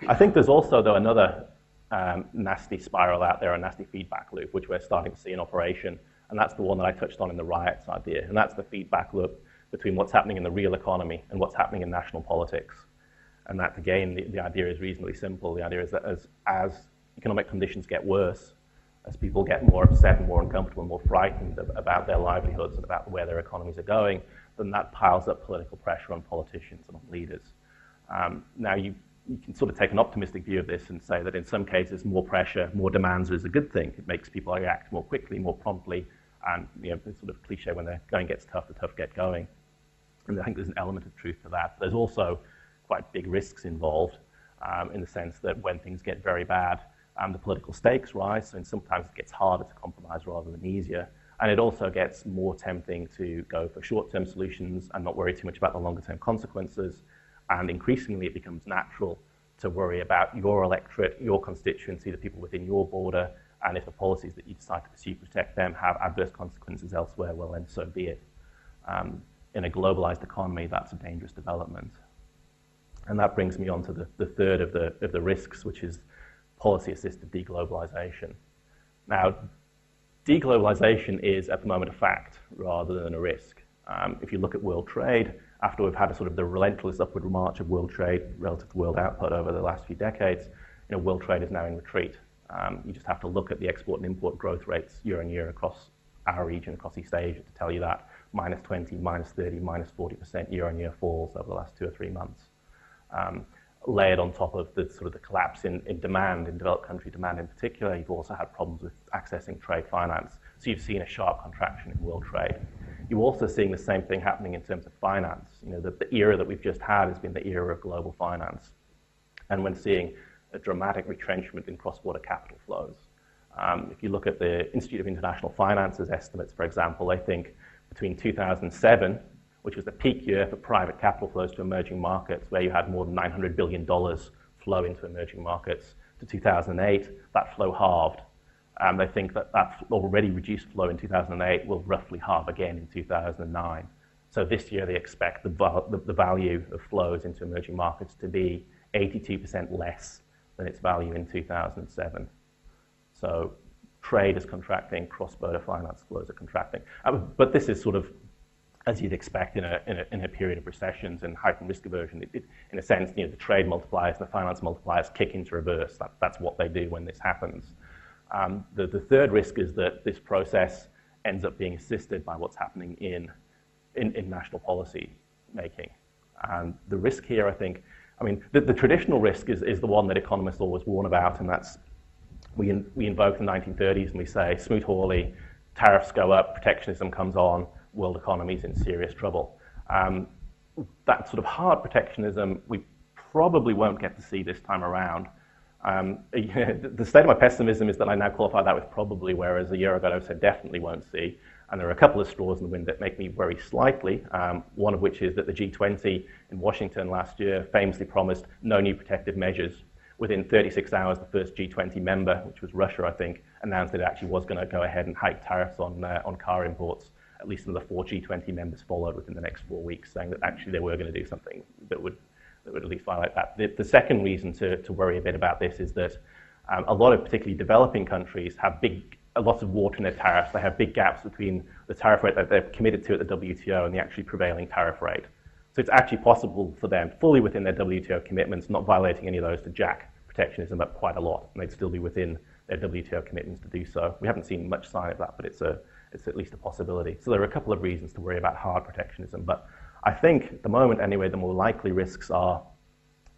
I think there's also, though, another nasty spiral out there, a nasty feedback loop, which we're starting to see in operation, and that's the one that I touched on in the riots idea, and that's the feedback loop between what's happening in the real economy and what's happening in national politics. And that, again, the idea is reasonably simple. The idea is that as economic conditions get worse, as people get more upset and more uncomfortable and more frightened about their livelihoods and about where their economies are going, then that piles up political pressure on politicians and on leaders. Now, you can sort of take an optimistic view of this and say that in some cases, more pressure, more demands is a good thing. It makes people react more quickly, more promptly, and it's sort of cliche when the going gets tough, the tough get going. And I think there's an element of truth to that. There's also quite big risks involved in the sense that when things get very bad, the political stakes rise, and sometimes it gets harder to compromise rather than easier. And it also gets more tempting to go for short-term solutions and not worry too much about the longer-term consequences. And increasingly, it becomes natural to worry about your electorate, your constituency, the people within your border, and if the policies that you decide to pursue protect them have adverse consequences elsewhere, well, then so be it. In a globalized economy, that's a dangerous development. And that brings me on to the third of the risks, which is policy-assisted deglobalization. Now, deglobalization is, at the moment, a fact rather than a risk. If you look at world trade, after we've had a sort of the relentless upward march of world trade relative to world output over the last few decades, world trade is now in retreat. You just have to look at the export and import growth rates year on year across our region, across East Asia, to tell you that minus 20, minus 30, minus 40% year-on-year falls over the last 2 or 3 months. Layered on top of the sort of the collapse in demand, in developed country demand in particular, you've also had problems with accessing trade finance. So you've seen a sharp contraction in world trade. You're also seeing the same thing happening in terms of finance. The era that we've just had has been the era of global finance. And we're seeing a dramatic retrenchment in cross-border capital flows. If you look at the Institute of International Finance's estimates, for example, they think between 2007, which was the peak year for private capital flows to emerging markets, where you had more than $900 billion flow into emerging markets, to 2008, that flow halved. They think that already reduced flow in 2008 will roughly halve again in 2009. So this year they expect the value of flows into emerging markets to be 82% less than its value in 2007. So trade is contracting, cross-border finance flows are contracting. But this is sort of as you'd expect in a period of recessions and heightened risk aversion. In a sense, the trade multipliers and the finance multipliers kick into reverse. That's what they do when this happens. The third risk is that this process ends up being assisted by what's happening in national policy making. And the risk here, I think, the traditional risk is the one that economists always warn about, and that's we invoke the 1930s and we say, Smoot-Hawley, tariffs go up, protectionism comes on, world economy's in serious trouble. That sort of hard protectionism we probably won't get to see this time around. The state of my pessimism is that I now qualify that with probably, whereas a year ago I said definitely won't see. And there are a couple of straws in the wind that make me worry slightly, one of which is that the G20 in Washington last year famously promised no new protective measures. Within 36 hours, the first G20 member, which was Russia, I think, announced that it actually was going to go ahead and hike tariffs on car imports. At least another 4 G20 members followed within the next 4 weeks, saying that actually they were going to do something that would at least violate that. The second reason to worry a bit about this is that a lot of particularly developing countries have lots of water in their tariffs. They have big gaps between the tariff rate that they're committed to at the WTO and the actually prevailing tariff rate. So it's actually possible for them, fully within their WTO commitments, not violating any of those, to jack protectionism up quite a lot, and they'd still be within their WTO commitments to do so. We haven't seen much sign of that, but it's at least a possibility. So there are a couple of reasons to worry about hard protectionism, but I think at the moment anyway, the more likely risks are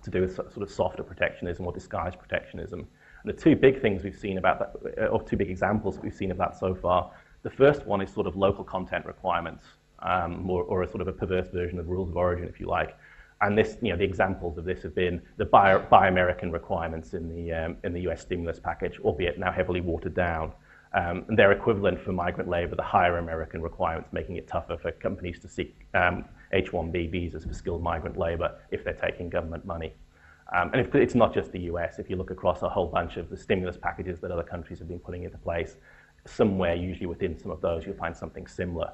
to do with sort of softer protectionism or disguised protectionism. And the two big things we've seen about that, or two big examples that we've seen of that so far, the first one is sort of local content requirements, or a sort of a perverse version of rules of origin, if you like. And this, the examples of this have been the Buy American requirements in the US stimulus package, albeit now heavily watered down. And their equivalent for migrant labor, the Hire American requirements, making it tougher for companies to seek H-1B visas for skilled migrant labor if they're taking government money. And it's not just the US. If you look across a whole bunch of the stimulus packages that other countries have been putting into place, somewhere usually within some of those you'll find something similar.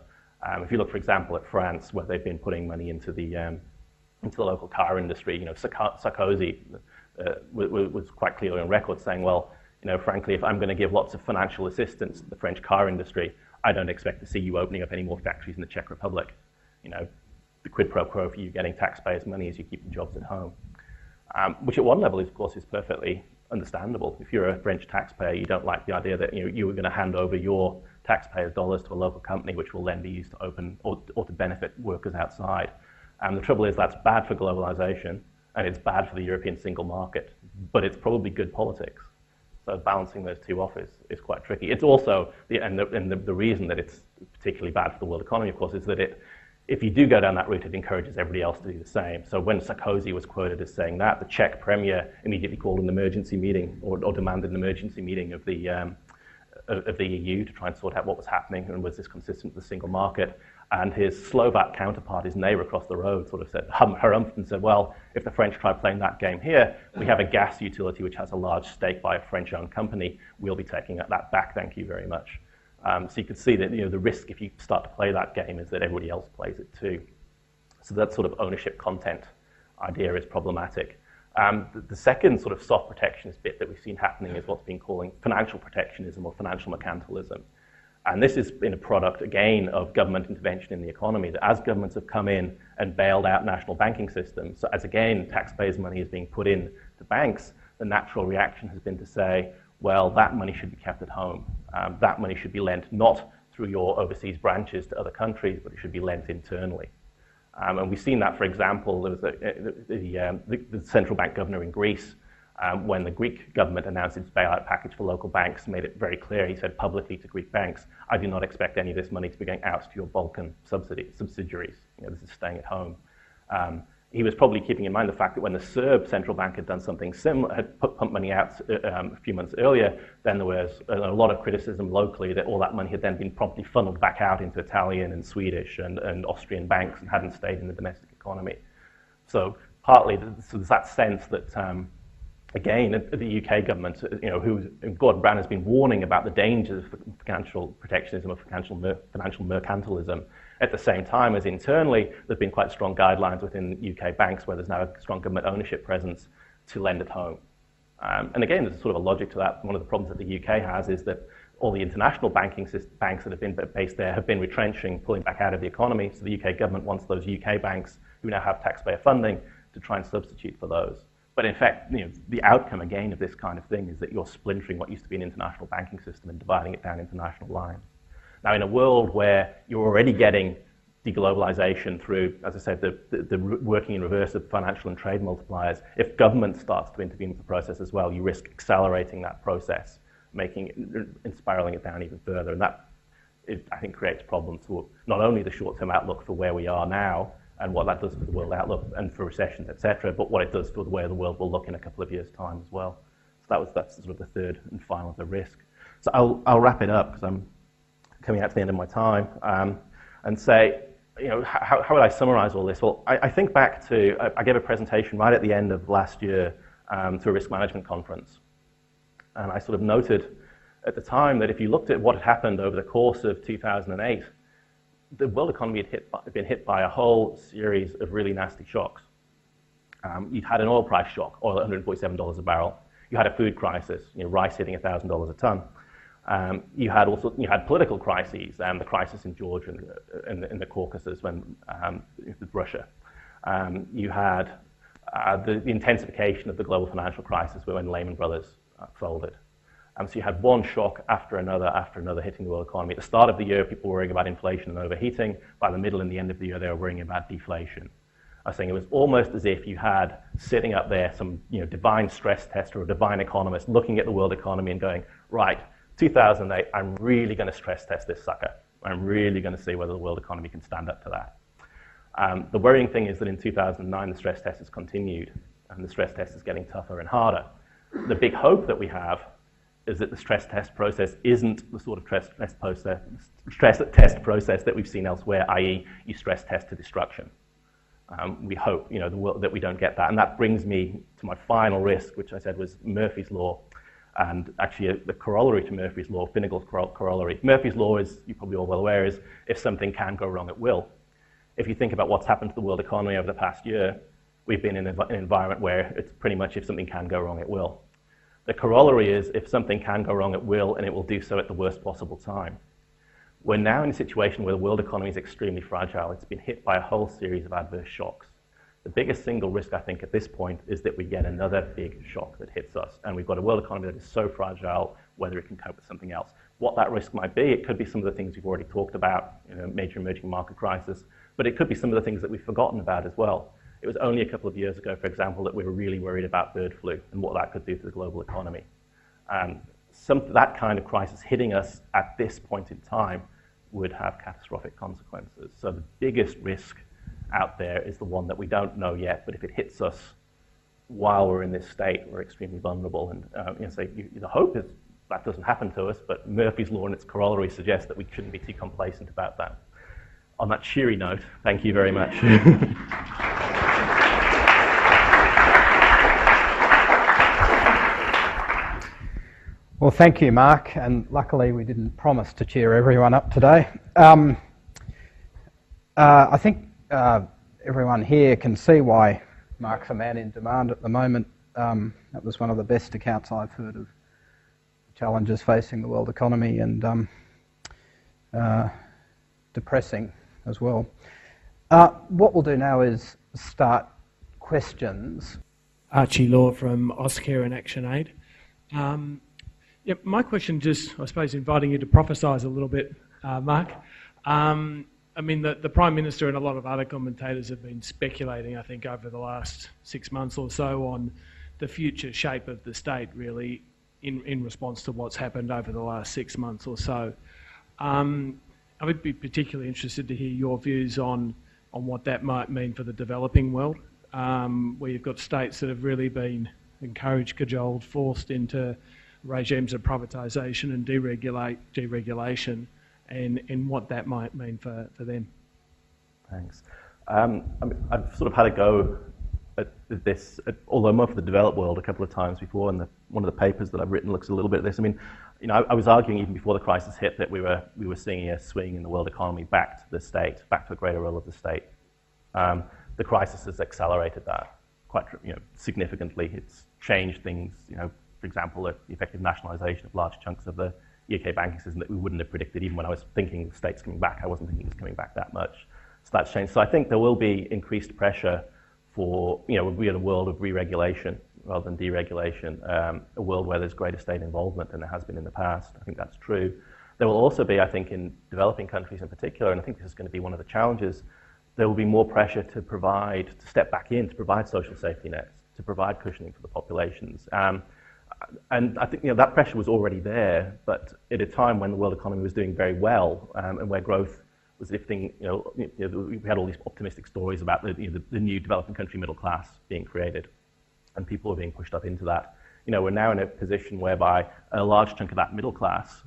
If you look, for example, at France, where they've been putting money into the local car industry, Sarkozy, was quite clearly on record saying, well, frankly, if I'm going to give lots of financial assistance to the French car industry, I don't expect to see you opening up any more factories in the Czech Republic. The quid pro quo for you getting taxpayers' money is you keep the jobs at home. Which at one level, of course, is perfectly understandable. If you're a French taxpayer, you don't like the idea that you were going to hand over your taxpayers' dollars to a local company, which will then be used to open or to benefit workers outside. And the trouble is that's bad for globalization, and it's bad for the European single market, but it's probably good politics. So balancing those two off is quite tricky. It's also, the reason that it's particularly bad for the world economy, of course, is that if you do go down that route, it encourages everybody else to do the same. So when Sarkozy was quoted as saying that, the Czech premier immediately called an emergency meeting or demanded an emergency meeting of the EU to try and sort out what was happening and was this consistent with the single market. And his Slovak counterpart, his neighbor across the road, sort of said, harumphed and said, well, if the French try playing that game here, we have a gas utility which has a large stake by a French-owned company. We'll be taking that back, thank you very much. So you can see that the risk if you start to play that game is that everybody else plays it too. So that sort of ownership content idea is problematic. The second sort of soft protectionist bit that we've seen happening is what's been calling financial protectionism or financial mercantilism. And this has been a product, again, of government intervention in the economy, that as governments have come in and bailed out national banking systems, so as again, taxpayers' money is being put in to banks, the natural reaction has been to say, well, that money should be kept at home. That money should be lent not through your overseas branches to other countries, but it should be lent internally. And we've seen that, for example, there was the central bank governor in Greece, when the Greek government announced its bailout package for local banks, made it very clear. He said publicly to Greek banks, I do not expect any of this money to be going out to your Balkan subsidiaries. This is staying at home. He was probably keeping in mind the fact that when the Serb central bank had done something similar, had pumped money out a few months earlier, then there was a lot of criticism locally that all that money had then been promptly funneled back out into Italian and Swedish and Austrian banks and hadn't stayed in the domestic economy. So partly there's that sense that, again, the UK government, who Gordon Brown has been warning about the dangers of financial protectionism or financial mercantilism. At the same time as internally, there's been quite strong guidelines within UK banks where there's now a strong government ownership presence to lend at home. And again, there's sort of a logic to that. One of the problems that the UK has is that all the international banks that have been based there have been retrenching, pulling back out of the economy. So the UK government wants those UK banks who now have taxpayer funding to try and substitute for those. But in fact, the outcome again of this kind of thing is that you're splintering what used to be an international banking system and dividing it down into national lines. Now, in a world where you're already getting deglobalization through, as I said, the working in reverse of financial and trade multipliers, if government starts to intervene with the process as well, you risk accelerating that process, making it and spiraling it down even further. And that, I think, creates problems for not only the short-term outlook for where we are now and what that does for the world outlook and for recessions, etc., but what it does for the way the world will look in a couple of years' time as well. So that's sort of the third and final of the risk. So I'll wrap it up because I'm coming out to the end of my time, and say, how would I summarize all this? Well, I think back to, I gave a presentation right at the end of last year to a risk management conference. And I sort of noted at the time that if you looked at what had happened over the course of 2008, the world economy had been hit by a whole series of really nasty shocks. You'd had an oil price shock, oil at $147 a barrel. You had a food crisis, rice hitting $1,000 a ton. You had political crises, the crisis in Georgia and in the Caucasus with Russia. You had the intensification of the global financial crisis when Lehman Brothers folded. So you had one shock after another hitting the world economy. At the start of the year, people were worrying about inflation and overheating. By the middle and the end of the year, they were worrying about deflation. I was saying it was almost as if you had sitting up there some divine stress tester or divine economist looking at the world economy and going, right, 2008, I'm really going to stress test this sucker. I'm really going to see whether the world economy can stand up to that. The worrying thing is that in 2009, the stress test has continued, and the stress test is getting tougher and harder. The big hope that we have is that the stress test process isn't the sort of stress test process that we've seen elsewhere, i.e. you stress test to destruction. We hope that we don't get that. And that brings me to my final risk, which I said was Murphy's Law. And actually, the corollary to Murphy's Law, Finagle's corollary. Murphy's Law, is you're probably all well aware, is if something can go wrong, it will. If you think about what's happened to the world economy over the past year, we've been in an environment where it's pretty much if something can go wrong, it will. The corollary is if something can go wrong, it will, and it will do so at the worst possible time. We're now in a situation where the world economy is extremely fragile. It's been hit by a whole series of adverse shocks. The biggest single risk, I think, at this point is that we get another big shock that hits us, and we've got a world economy that is so fragile, whether it can cope with something else. What that risk might be, it could be some of the things we've already talked about, major emerging market crisis, but it could be some of the things that we've forgotten about as well. It was only a couple of years ago, for example, that we were really worried about bird flu and what that could do to the global economy. That kind of crisis hitting us at this point in time would have catastrophic consequences. So the biggest risk out there is the one that we don't know yet, but if it hits us while we're in this state, we're extremely vulnerable. And the hope is that doesn't happen to us, but Murphy's Law and its corollary suggests that we shouldn't be too complacent about that. On that cheery note, thank you very much. Well, thank you, Mark, and luckily we didn't promise to cheer everyone up today. I think everyone here can see why Mark's a man in demand at the moment. That was one of the best accounts I've heard of challenges facing the world economy, and depressing as well. What we'll do now is start questions. Archie Law from Auschare and Action Aid. My question just, I suppose, inviting you to prophesise a little bit, Mark. The Prime Minister and a lot of other commentators have been speculating, I think, over the last 6 months or so on the future shape of the state, really, in response to what's happened over the last 6 months or so. I would be particularly interested to hear your views on what that might mean for the developing world, where you've got states that have really been encouraged, cajoled, forced into regimes of privatisation and deregulation, and what that might mean for them. Thanks. I've sort of had a go at this, although more for the developed world, a couple of times before, and one of the papers that I've written looks a little bit at this. I was arguing even before the crisis hit that we were seeing a swing in the world economy back to the state, back to a greater role of the state. The crisis has accelerated that quite significantly. It's changed things. For example, the effective nationalisation of large chunks of the UK banking system that we wouldn't have predicted. Even when I was thinking the state's coming back, I wasn't thinking it was coming back that much. So that's changed. So I think there will be increased pressure for, we'll be in a world of re-regulation rather than deregulation, a world where there's greater state involvement than there has been in the past. I think that's true. There will also be, I think, in developing countries in particular, and I think this is going to be one of the challenges, there will be more pressure to step back in, to provide social safety nets, to provide cushioning for the populations. And I think that pressure was already there, but at a time when the world economy was doing very well, and where growth was lifting, we had all these optimistic stories about the new developing country middle class being created, and people were being pushed up into that. We're now in a position whereby a large chunk of that middle class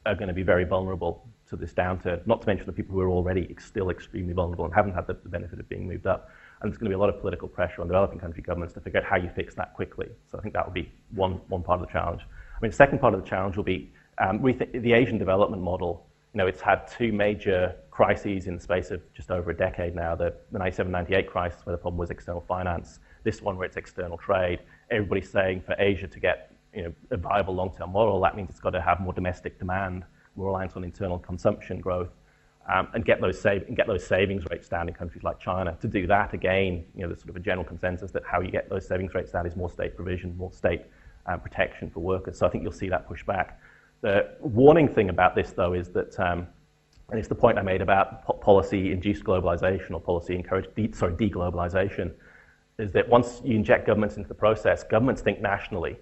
are going to be very vulnerable to this downturn, not to mention the people who are already still extremely vulnerable and haven't had the benefit of being moved up. And there's going to be a lot of political pressure on developing country governments to figure out how you fix that quickly. So I think that will be one part of the challenge. The second part of the challenge will be the Asian development model. It's had two major crises in the space of just over a decade now. The 97-98 crisis, where the problem was external finance. This one, where it's external trade. Everybody's saying for Asia to get a viable long-term model, that means it's got to have more domestic demand, more reliance on internal consumption growth. And get those savings rates down in countries like China. To do that, again, there's sort of a general consensus that how you get those savings rates down is more state provision, more state protection for workers. So I think you'll see that push back. The warning thing about this, though, is that, and it's the point I made about policy-induced globalization or policy-encouraged deglobalization, is that once you inject governments into the process, governments think nationally.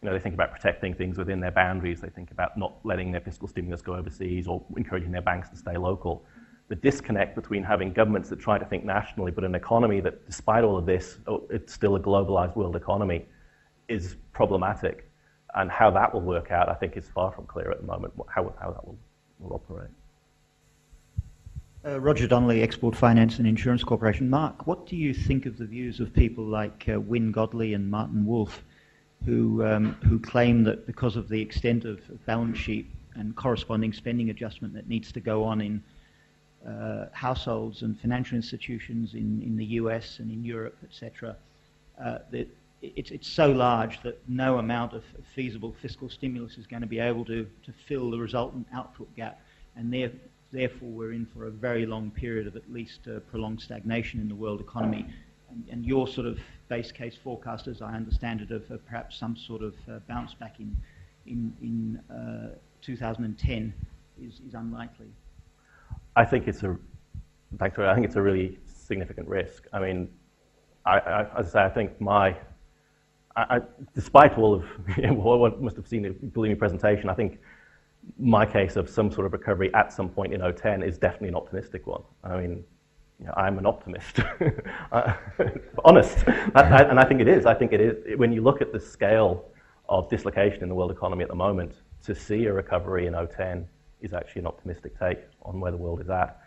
They think about protecting things within their boundaries. They think about not letting their fiscal stimulus go overseas or encouraging their banks to stay local. The disconnect between having governments that try to think nationally but an economy that, despite all of this, it's still a globalized world economy, is problematic. And how that will work out, I think, is far from clear at the moment, how that will operate. Roger Donnelly, Export Finance and Insurance Corporation. Mark, what do you think of the views of people like Wynne Godley and Martin Wolf, who claim that because of the extent of balance sheet and corresponding spending adjustment that needs to go on in households and financial institutions in the US and in Europe, etc., that it's so large that no amount of feasible fiscal stimulus is going to be able to fill the resultant output gap, and therefore we're in for a very long period of at least prolonged stagnation in the world economy. And your sort of base case forecast, as I understand it, of perhaps some sort of bounce back in 2010 is unlikely. I think it's a really significant risk. I mean, as I say, I think despite all of what one must have seen in the gloomy presentation, I think my case of some sort of recovery at some point in 2010 is definitely an optimistic one. I mean, I'm an optimist, honest, and I think it is. I think it is. When you look at the scale of dislocation in the world economy at the moment, to see a recovery in 2010 is actually an optimistic take on where the world is at.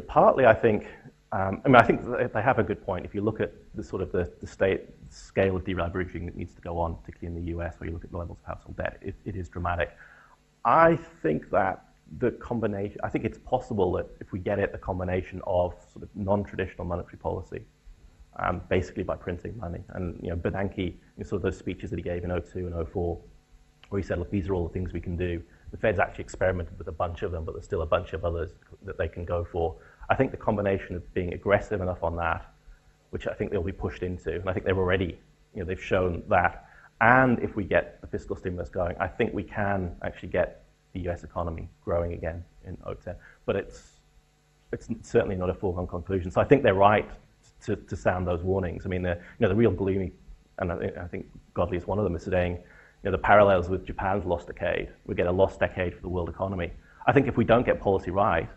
Partly, I think. I think they have a good point. If you look at the sort of the scale of deleveraging that needs to go on, particularly in the US, where you look at the levels of household debt, it is dramatic. I think that the combination, I think it's possible that if we get it, the combination of sort of non-traditional monetary policy, basically by printing money, and Bernanke, sort of those speeches that he gave in 2002 and 2004, where he said, look, these are all the things we can do. The Fed's actually experimented with a bunch of them, but there's still a bunch of others that they can go for. I think the combination of being aggressive enough on that, which I think they'll be pushed into, and I think they've already, they've shown that, and if we get the fiscal stimulus going, I think we can actually get the US economy growing again in 2010. But it's certainly not a foregone conclusion. So I think they're right to sound those warnings. I mean, the real gloomy, and I think Godley is one of them, is saying, the parallels with Japan's lost decade. We get a lost decade for the world economy. I think if we don't get policy right,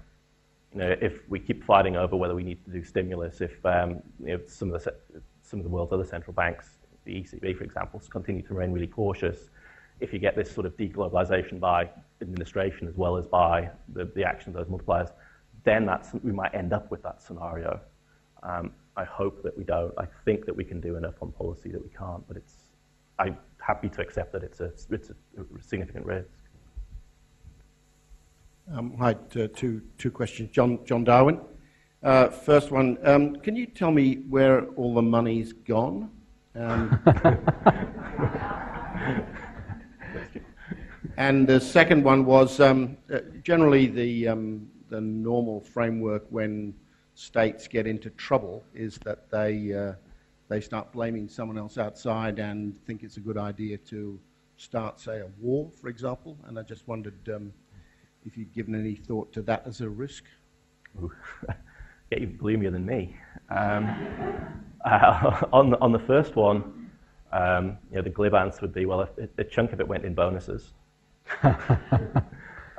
if we keep fighting over whether we need to do stimulus, if some of the world's other central banks, the ECB, for example, continue to remain really cautious, if you get this sort of deglobalization by administration as well as by the action of those multipliers, then we might end up with that scenario. I hope that we don't. I think that we can do enough on policy that we can't, but I'm happy to accept that it's a significant risk. Hi, two questions. John Darwin. First one, can you tell me where all the money's gone? And the second one was, generally the normal framework when states get into trouble is that they start blaming someone else outside and think it's a good idea to start, say, a war, for example. And I just wondered if you'd given any thought to that as a risk. Ooh. Yeah, even gloomier than me. On the first one, the glib answer would be, well, a chunk of it went in bonuses. But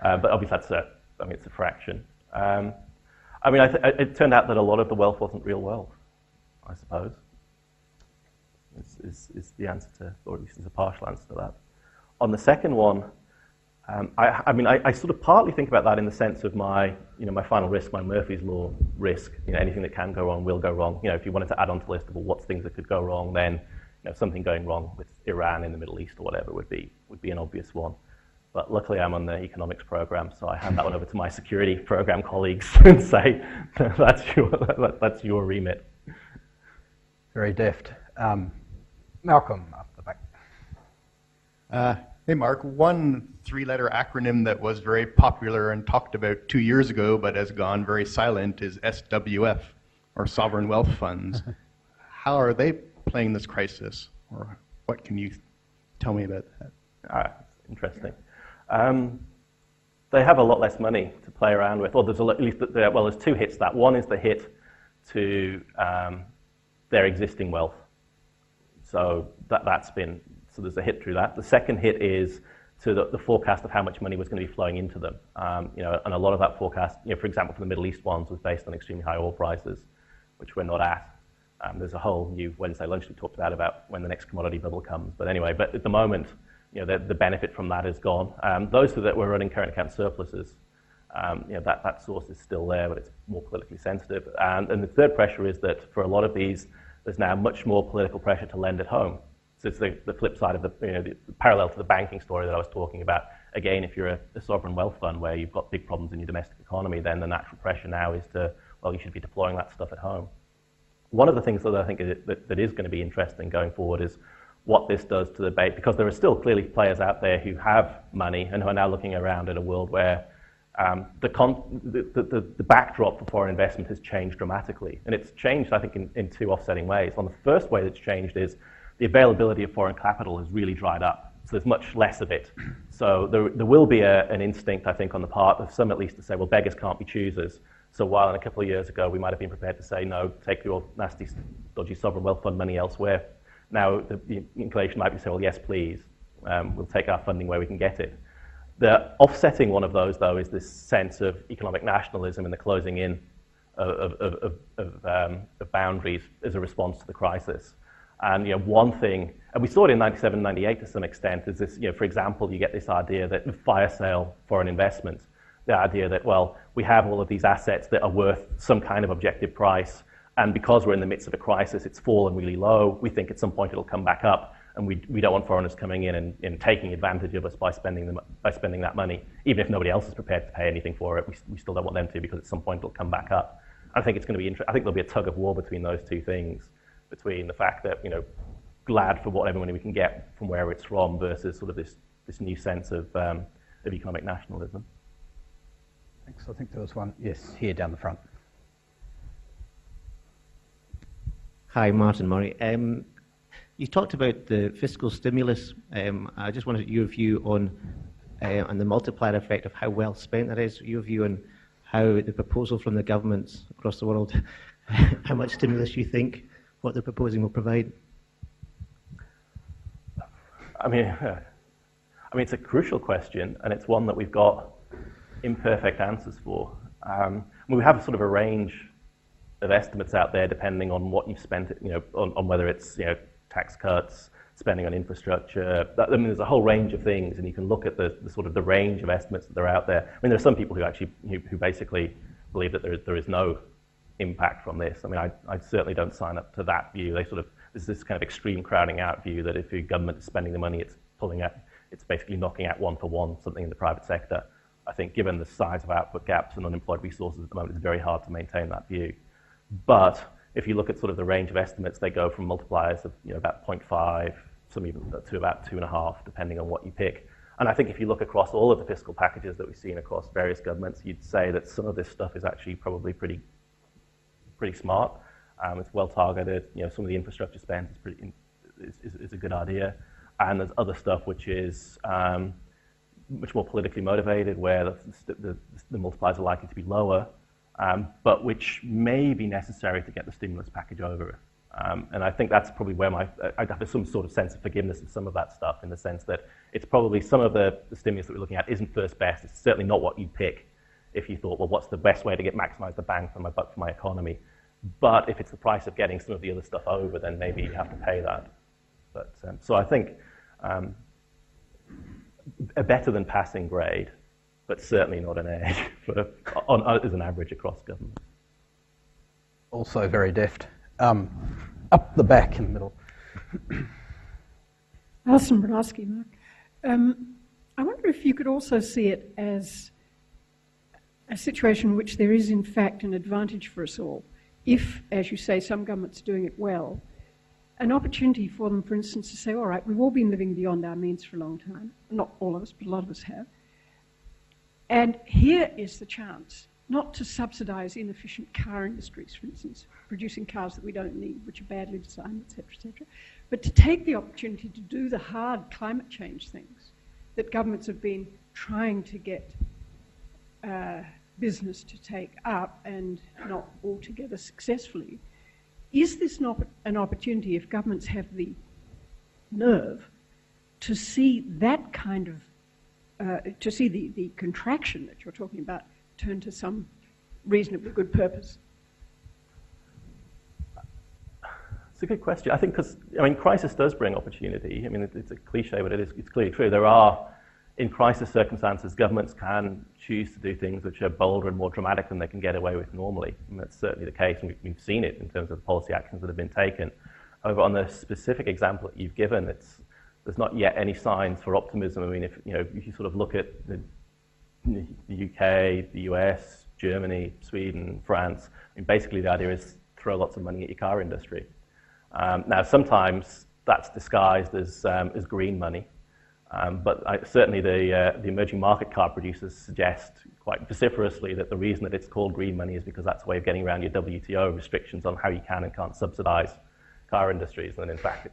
obviously it's a fraction. It turned out that a lot of the wealth wasn't real wealth, I suppose. Is the answer to, or at least is a partial answer to that. On the second one, I sort of partly think about that in the sense of my final risk, my Murphy's Law risk. Anything that can go wrong will go wrong. If you wanted to add onto the list of what's things that could go wrong, then something going wrong with Iran in the Middle East or whatever would be an obvious one. But luckily, I'm on the economics program, so I hand that one over to my security program colleagues and say, that's your remit. Very deft. Malcolm, up the back. Hey, Mark. One three-letter acronym that was very popular and talked about 2 years ago, but has gone very silent, is SWF, or Sovereign Wealth Funds. How are they playing this crisis, or what can you tell me about that? Interesting. They have a lot less money to play around with. Or there's two hits to that. One is the hit to their existing wealth. So so there's a hit through that. The second hit is to the forecast of how much money was going to be flowing into them. And a lot of that forecast, for example, for the Middle East ones, was based on extremely high oil prices, which we're not at. There's a whole new Wednesday lunch we talked about when the next commodity bubble comes. But anyway, at the moment, the benefit from that is gone. Those that were running current account surpluses, that source is still there, but it's more politically sensitive. And the third pressure is that for a lot of these, there's now much more political pressure to lend at home. So it's the flip side of the parallel to the banking story that I was talking about. again, if you're a sovereign wealth fund where you've got big problems in your domestic economy, then the natural pressure now is to, well, you should be deploying that stuff at home. One of the things that I think that is going to be interesting going forward is what this does to the debate, because there are still clearly players out there who have money and who are now looking around at a world where the backdrop for foreign investment has changed dramatically. And it's changed, I think, in two offsetting ways. On the first way that's changed is the availability of foreign capital has really dried up. So there's much less of it. So there will be an instinct, I think, on the part of some at least to say, well, beggars can't be choosers. So while in a couple of years ago we might have been prepared to say, no, take your nasty, dodgy sovereign wealth fund money elsewhere, now the inclination might be saying, well, yes, please. We'll take our funding where we can get it. The offsetting one of those, though, is this sense of economic nationalism and the closing in of boundaries as a response to the crisis. And one thing, and we saw it in 97, 98 to some extent, is this, for example, you get this idea that fire sale foreign investment, the idea that, well, we have all of these assets that are worth some kind of objective price, and because we're in the midst of a crisis, it's fallen really low. We think at some point it'll come back up, and we don't want foreigners coming in and taking advantage of us by spending that money. Even if nobody else is prepared to pay anything for it, we still don't want them to, because at some point it'll come back up. I think it's going to be I think there'll be a tug of war between those two things, between the fact that glad for whatever money we can get from where it's from versus sort of this new sense of economic nationalism. Thanks. I think there was one, yes, here down the front. Hi, Martin Murray. You talked about the fiscal stimulus. I just wanted your view on the multiplier effect of how well spent that is, your view on how the proposal from the governments across the world, how much stimulus you think what they're proposing will provide. I mean, it's a crucial question, and it's one that we've got imperfect answers for. We have sort of a range of estimates out there depending on what you've spent, on whether it's tax cuts, spending on infrastructure. There's a whole range of things, and you can look at the sort of the range of estimates that are out there. I mean, there are some people who basically believe that there is no impact from this. I mean, I certainly don't sign up to that view. There's this kind of extreme crowding out view that if your government is spending the money, it's basically knocking out one for one something in the private sector. I think given the size of output gaps and unemployed resources at the moment, it's very hard to maintain that view. But if you look at sort of the range of estimates, they go from multipliers of about 0.5, some even to about 2.5, depending on what you pick. And I think if you look across all of the fiscal packages that we've seen across various governments, you'd say that some of this stuff is actually probably pretty smart. It's well targeted. Some of the infrastructure spend is a good idea, and there's other stuff which is much more politically motivated, where the multipliers are likely to be lower, but which may be necessary to get the stimulus package over. And I think that's probably where I'd have some sort of sense of forgiveness of some of that stuff, in the sense that it's probably some of the stimulus that we're looking at isn't first best. It's certainly not what you'd pick if you thought, well, what's the best way to maximize the bang for my buck for my economy? But if it's the price of getting some of the other stuff over, then maybe you have to pay that. But so I think a better than passing grade, but certainly not an A as an average across government. Also very deft. Up the back in the middle. Alison Bronowski, Mark. I wonder if you could also see it as a situation in which there is in fact an advantage for us all. If, as you say, some governments are doing it well, an opportunity for them, for instance, to say, all right, we've all been living beyond our means for a long time. Not all of us, but a lot of us have. And here is the chance not to subsidise inefficient car industries, for instance, producing cars that we don't need, which are badly designed, etc., but to take the opportunity to do the hard climate change things that governments have been trying to get business to take up, and not altogether successfully. Is this not an opportunity, if governments have the nerve, to see that kind of, to see the contraction that you're talking about turn to some reasonably good purpose? It's a good question. I think because, crisis does bring opportunity. It's a cliche, but it's clearly true. There are, in crisis circumstances, governments can choose to do things which are bolder and more dramatic than they can get away with normally. And that's certainly the case, and we've seen it in terms of the policy actions that have been taken. However, on the specific example that you've given, there's not yet any signs for optimism. I mean, if you sort of look at the UK, the US, Germany, Sweden, France, I mean, basically the idea is throw lots of money at your car industry. Now, sometimes that's disguised as green money, but certainly the emerging market car producers suggest quite vociferously that the reason that it's called green money is because that's a way of getting around your WTO restrictions on how you can and can't subsidize car industries, and in fact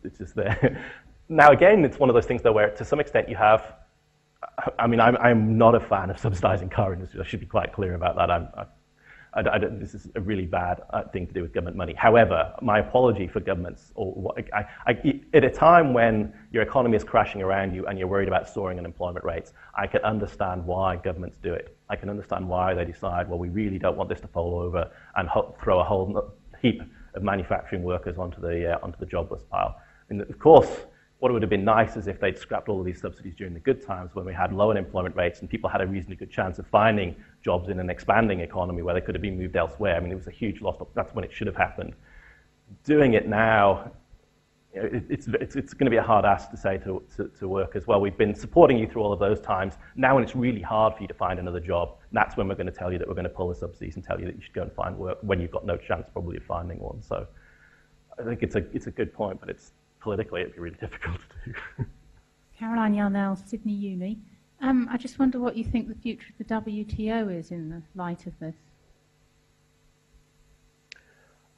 it's just there. Now again, it's one of those things though where to some extent you have, I mean, I'm not a fan of subsidizing car industries. I should be quite clear about that. This is a really bad thing to do with government money. However, my apology for governments, at a time when your economy is crashing around you and you're worried about soaring unemployment rates, I can understand why governments do it. I can understand why they decide, well, we really don't want this to fall over and throw a whole heap of manufacturing workers onto the jobless pile. And of course, what would have been nice is if they'd scrapped all of these subsidies during the good times when we had low unemployment rates and people had a reasonably good chance of finding jobs in an expanding economy where they could have been moved elsewhere. I mean, it was a huge loss. That's when it should have happened. Doing it now, it's going to be a hard ask to say to workers, well, we've been supporting you through all of those times. Now when it's really hard for you to find another job, that's when we're going to tell you that we're going to pull the subsidies and tell you that you should go and find work when you've got no chance probably of finding one. So I think it's a good point, but politically it'd be really difficult to do. Caroline Yarnell, Sydney Uni. I just wonder what you think the future of the WTO is in the light of this.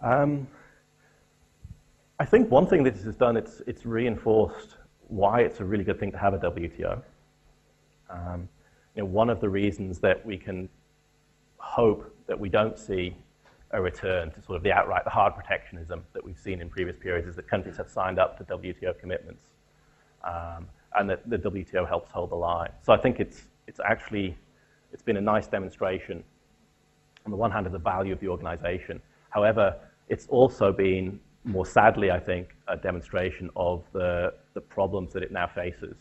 I think one thing that this has done, it's reinforced why it's a really good thing to have a WTO. One of the reasons that we can hope that we don't see a return to sort of the hard protectionism that we've seen in previous periods is that countries have signed up to WTO commitments, and that the WTO helps hold the line. So I think it's been a nice demonstration, on the one hand, of the value of the organization. However, it's also been, more sadly, I think, a demonstration of the problems that it now faces.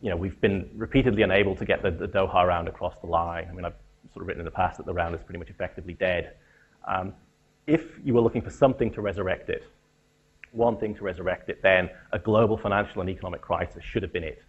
We've been repeatedly unable to get the Doha round across the line. I mean, I've sort of written in the past that the round is pretty much effectively dead. If you were looking for something to resurrect it, one thing to resurrect it, then a global financial and economic crisis should have been it.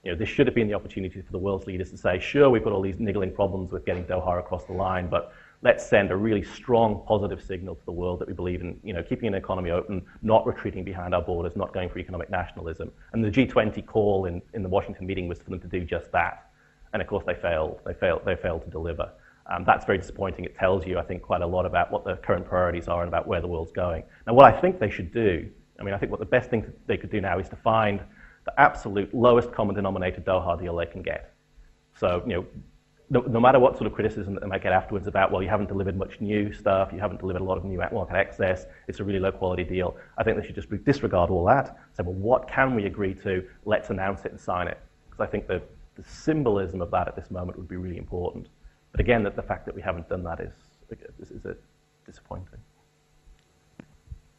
This should have been the opportunity for the world's leaders to say, sure, we've got all these niggling problems with getting Doha across the line, but let's send a really strong positive signal to the world that we believe in, keeping an economy open, not retreating behind our borders, not going for economic nationalism. And the G20 call in the Washington meeting was for them to do just that. And of course they failed. They failed to deliver. That's very disappointing. It tells you, I think, quite a lot about what the current priorities are and about where the world's going. Now, what I think they should do, I think what the best thing they could do now is to find the absolute lowest common denominator Doha deal they can get. So, no matter what sort of criticism that they might get afterwards about, well, you haven't delivered much new stuff, you haven't delivered a lot of new market access, it's a really low quality deal, I think they should just disregard all that, say, well, what can we agree to? Let's announce it and sign it. Because I think the symbolism of that at this moment would be really important. But again, the fact that we haven't done that is disappointing.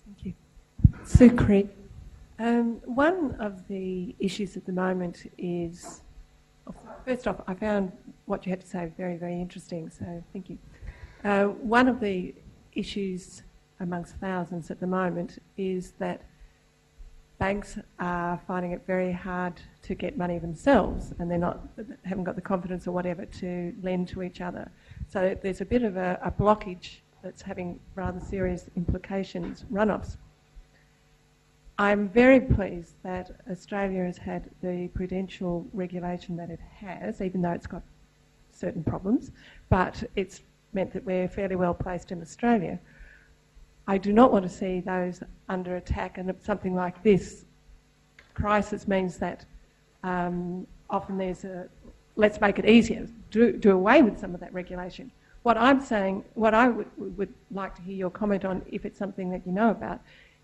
Thank you. Sue Creed. One of the issues at the moment is, first off, I found what you had to say very, very interesting, so thank you. One of the issues amongst thousands at the moment is that banks are finding it very hard to get money themselves, and haven't got the confidence or whatever to lend to each other. So there's a bit of a blockage that's having rather serious implications, runoffs. I'm very pleased that Australia has had the prudential regulation that it has, even though it's got certain problems, but it's meant that we're fairly well placed in Australia. I do not want to see those under attack, and something like this crisis means that often there's let's make it easier, do away with some of that regulation. What I'm saying, what I would like to hear your comment on, if it's something that you know about,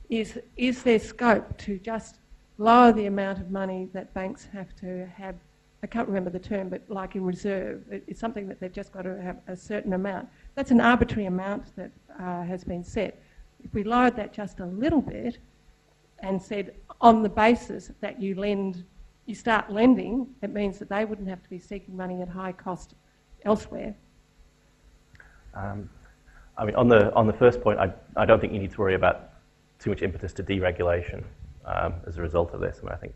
is there scope to just lower the amount of money that banks have to have? I can't remember the term, but like in reserve, it's something that they've just got to have a certain amount. That's an arbitrary amount that has been set. If we lowered that just a little bit and said on the basis that you start lending, it means that they wouldn't have to be seeking money at high cost elsewhere. On the first point, I don't think you need to worry about too much impetus to deregulation. as a result of this. I mean, I think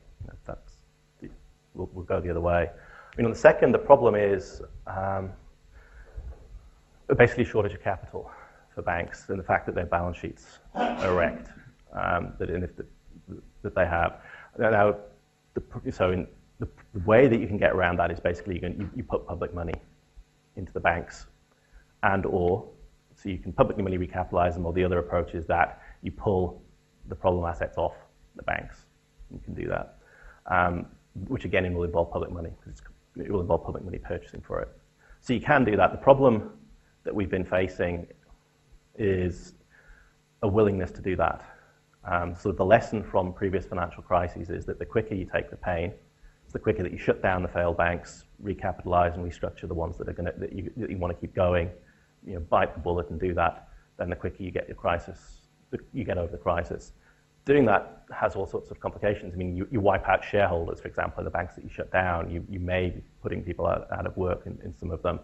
we'll go the other way. I mean, on the second, the problem is basically shortage of capital for banks and the fact that their balance sheets are wrecked, that they have. Now, the way that you can get around that is basically you put public money into the banks, so you can publicly money recapitalize them, or the other approach is that you pull the problem assets off the banks. You can do that, which again will involve public money, because it will involve public money purchasing for it. So you can do that. The problem that we've been facing is a willingness to do that. So the lesson from previous financial crises is that the quicker you take the pain, the quicker that you shut down the failed banks, recapitalize and restructure the ones that you want to keep going, bite the bullet and do that, then the quicker you get you get over the crisis. Doing that has all sorts of complications. I mean, you wipe out shareholders, for example, in the banks that you shut down. You may be putting people out of work in some of them.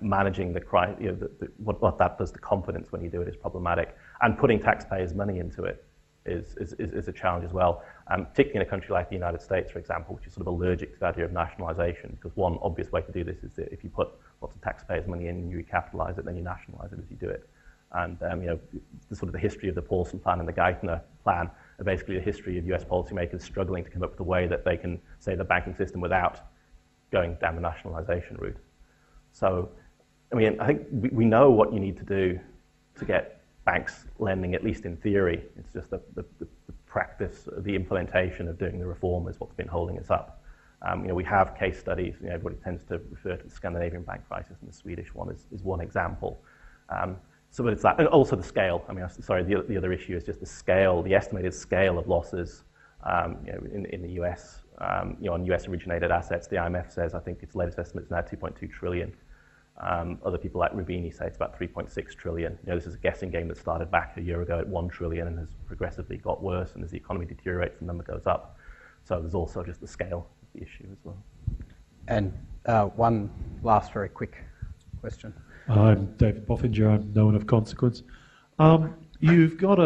Managing the crisis, what that does to confidence when you do it is problematic. And putting taxpayers' money into it is a challenge as well, particularly in a country like the United States, for example, which is sort of allergic to the idea of nationalisation, because one obvious way to do this is that if you put lots of taxpayers' money in and you recapitalise it, then you nationalise it as you do it. And the history of the Paulson Plan and the Geithner Plan are basically the history of US policymakers struggling to come up with a way that they can save the banking system without going down the nationalisation route. So, I mean, I think we know what you need to do to get banks lending, at least in theory. It's just the practice, the implementation of doing the reform is what's been holding us up. We have case studies. Everybody tends to refer to the Scandinavian bank crisis, and the Swedish one is one example. So it's that, and also the scale. I mean, sorry, the other issue is just the scale, the estimated scale of losses. In the US, on US originated assets, the IMF says, I think its latest estimate is now 2.2 trillion. Other people like Rubini say it's about 3.6 trillion. This is a guessing game that started back a year ago at 1 trillion and has progressively got worse, and as the economy deteriorates, the number goes up. So there's also just the scale of the issue as well. And one last very quick question. I'm David Boffinger. I'm no one of consequence. You've got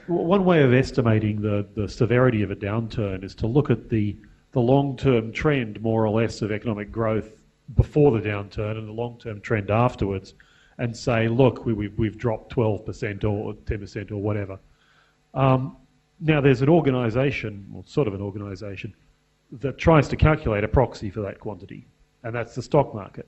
one way of estimating the severity of a downturn is to look at the long-term trend, more or less, of economic growth before the downturn and the long-term trend afterwards, and say, look, we've dropped 12% or 10% or whatever. Now, there's an organisation, or sort of an organisation, that tries to calculate a proxy for that quantity, and that's the stock market.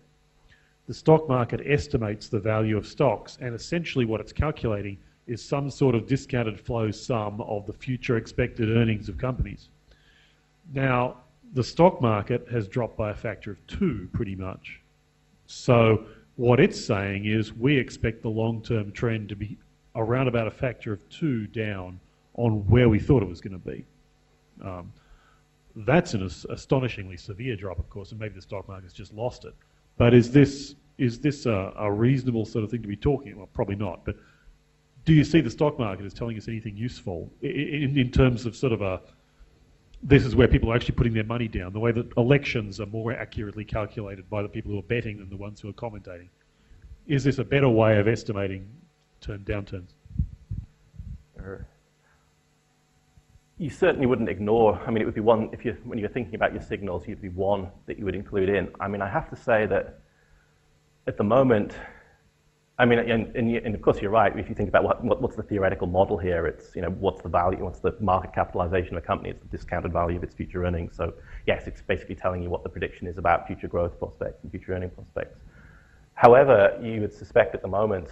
The stock market estimates the value of stocks, and essentially what it's calculating is some sort of discounted flow sum of the future expected earnings of companies. Now, the stock market has dropped by a factor of 2, pretty much. So what it's saying is we expect the long-term trend to be around about a factor of 2 down on where we thought it was going to be. That's an astonishingly severe drop, of course, and maybe the stock market's just lost it. But is this a reasonable sort of thing to be talking about? Well, probably not. But do you see the stock market as telling us anything useful in terms of sort of this is where people are actually putting their money down, the way that elections are more accurately calculated by the people who are betting than the ones who are commentating? Is this a better way of estimating downturns? You certainly wouldn't ignore, I mean, it would be one, when you're thinking about your signals, you'd be one that you would include in. I mean, I have to say that at the moment, I mean, and of course you're right, if you think about what's the theoretical model here, it's, what's the value, what's the market capitalization of a company, it's the discounted value of its future earnings. So yes, it's basically telling you what the prediction is about future growth prospects and future earning prospects. However, you would suspect at the moment,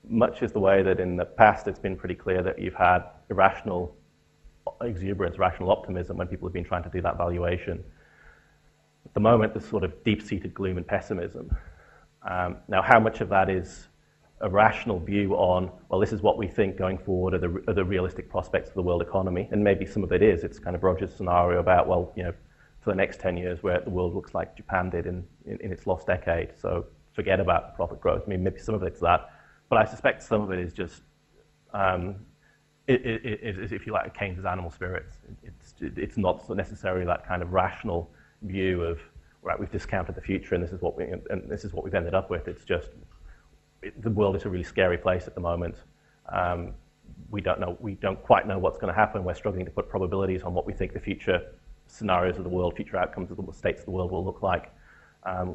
much is the way that in the past it's been pretty clear that you've had irrational exuberance, rational optimism when people have been trying to do that valuation. At the moment, there's sort of deep-seated gloom and pessimism. Now, how much of that is a rational view on, well, this is what we think going forward are the realistic prospects for the world economy, and maybe some of it is. It's kind of Roger's scenario about, well, for the next 10 years where the world looks like Japan did in its lost decade, so forget about profit growth. I mean, maybe some of it's that, but I suspect some of it is just if you like, Keynes' animal spirits. It's not necessarily that kind of rational view of, right, we've discounted the future and this is what we've ended up with. It's just the world is a really scary place at the moment. we don't quite know what's going to happen. We're struggling to put probabilities on what we think the future scenarios of the world, future outcomes of the states of the world will look like.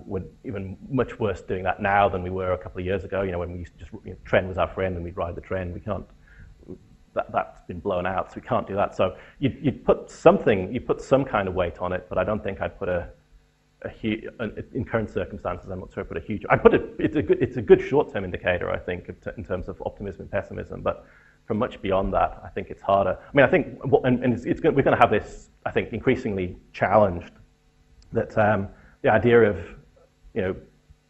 We're even much worse doing that now than we were a couple of years ago. When we used to just, trend was our friend and we'd ride the trend. We can't. That's been blown out, so we can't do that. So you put some kind of weight on it, but I don't think I'd put in current circumstances, I'm not sure I put a huge. It's a good short-term indicator, I think, in terms of optimism and pessimism. But from much beyond that, I think it's harder. I mean, I think, we're going to have this, I think, increasingly challenged. That the idea of,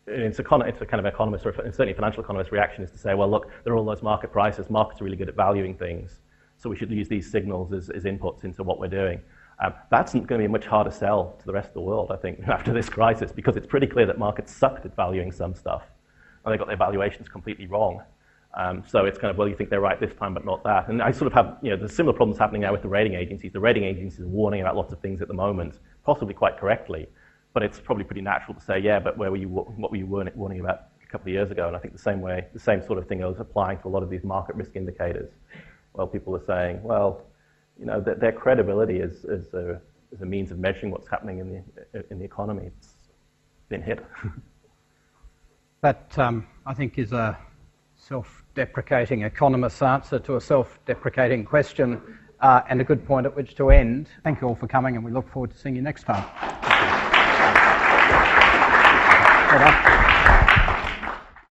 it's a kind of economist, or certainly financial economist reaction is to say, well, look, there are all those market prices. Markets are really good at valuing things, so we should use these signals as inputs into what we're doing. That's going to be a much harder sell to the rest of the world, I think, after this crisis, because it's pretty clear that markets sucked at valuing some stuff, and they got their valuations completely wrong. So it's kind of, well, you think they're right this time, but not that. And I sort of have, there's similar problems happening now with the rating agencies. The rating agencies are warning about lots of things at the moment, possibly quite correctly. But it's probably pretty natural to say, yeah, but what were you warning about a couple of years ago? And I think the same sort of thing is applying to a lot of these market risk indicators. Well, people are saying, well, their credibility as a means of measuring what's happening in the economy, it's been hit. That, I think, is a self-deprecating economist's answer to a self-deprecating question, and a good point at which to end. Thank you all for coming, and we look forward to seeing you next time. Well done.